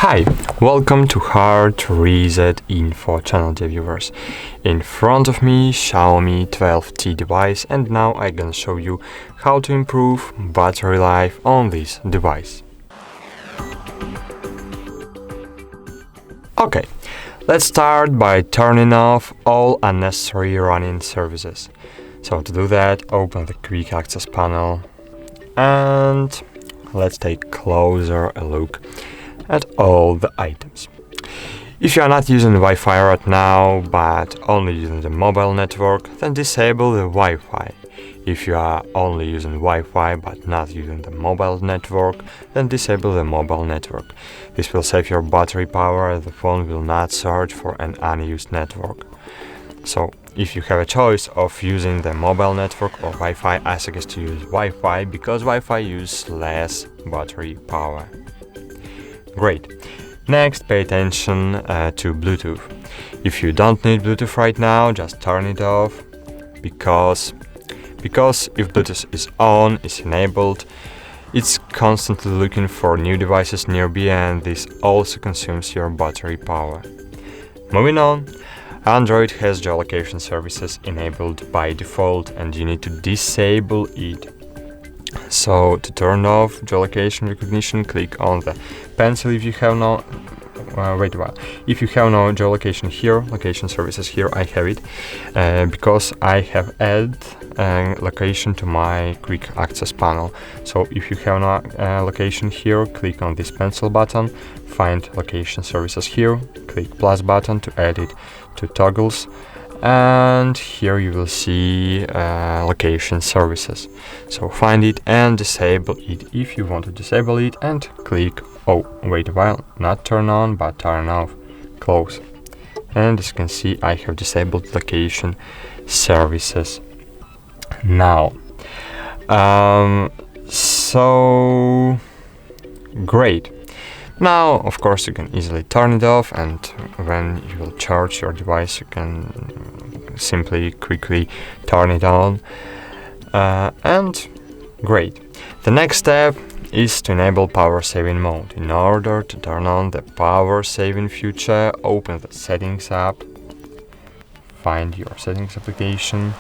Hi, welcome to HardReset.Info channel, dear viewers. In front of me, XIAOMI 12T device, and now I'm gonna show you how to improve battery life on this device. Okay, let's start by turning off all unnecessary running services. So to do that, open the quick access panel and let's take closer a look at all the items. If you are not using Wi-Fi right now, but only using the mobile network, then disable the Wi-Fi. If you are only using Wi-Fi but not using the mobile network, then disable the mobile network. This will save your battery power and the phone will not search for an unused network. So, if you have a choice of using the mobile network or Wi-Fi, I suggest to use Wi-Fi because Wi-Fi uses less battery power. Great. Next, pay attention to Bluetooth. If you don't need Bluetooth right now, just turn it off because if Bluetooth is on, is enabled, it's constantly looking for new devices nearby and this also consumes your battery power. Moving on, Android has geolocation services enabled by default and you need to disable it. So to turn off geolocation recognition, click on the pencil if you have no wait a while. If you have no geolocation here, location services here, I have it because I have added location to my quick access panel. So if you have no location here, click on this pencil button, find location services here, click plus button to add it to toggles, and here you will see location services. So find it and disable it if you want to disable it, and click wait a while, not turn on but turn off, close. And as you can see, I have disabled location services now. So great. Now, of course, you can easily turn it off, and when you will charge your device, you can simply quickly turn it on. And great. The next step is to enable power saving mode. In order to turn on the power saving feature, open the settings app, find your settings application,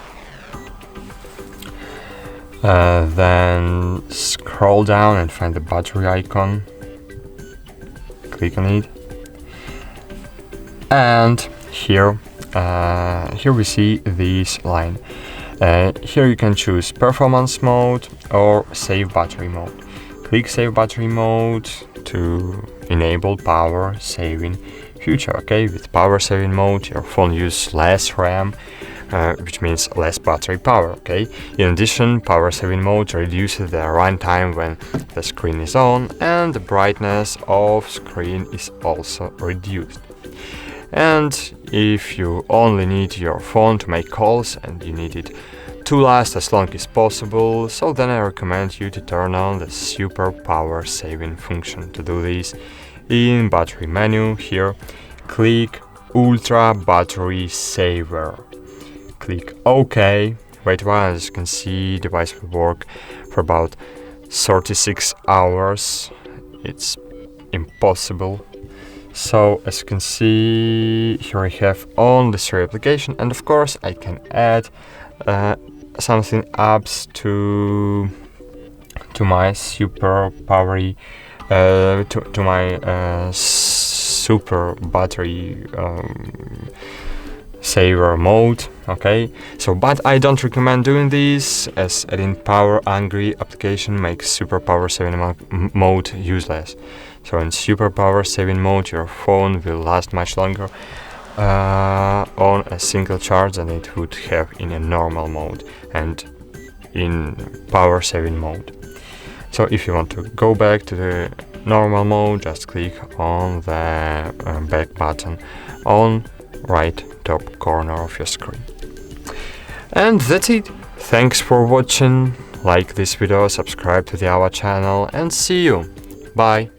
then scroll down and find the battery icon. Click on it, and here we see this line. Here you can choose performance mode or save battery mode. Click save battery mode to enable power saving feature. Okay, with power saving mode your phone uses less RAM, which means less battery power. Okay, in addition, power saving mode reduces the runtime when the screen is on, and the brightness of screen is also reduced. And if you only need your phone to make calls and you need it to last as long as possible, so then I recommend you to turn on the super power saving function. To do this, in battery menu here, click Ultra Battery Saver. Click OK. Wait a while, as you can see, the device will work for about 36 hours. It's impossible. So as you can see, here I have only 3 applications, and of course I can add something apps to my super powery to my super battery saver mode. Okay, so but I don't recommend doing this, as adding power hungry application makes super power saving mode useless. So in super power saving mode your phone will last much longer on a single charge than it would have in a normal mode and in power saving mode. So if you want to go back to the normal mode, just click on the back button on right top corner of your screen. And that's it. Thanks for watching. Like this video, subscribe to our channel, and see you. Bye.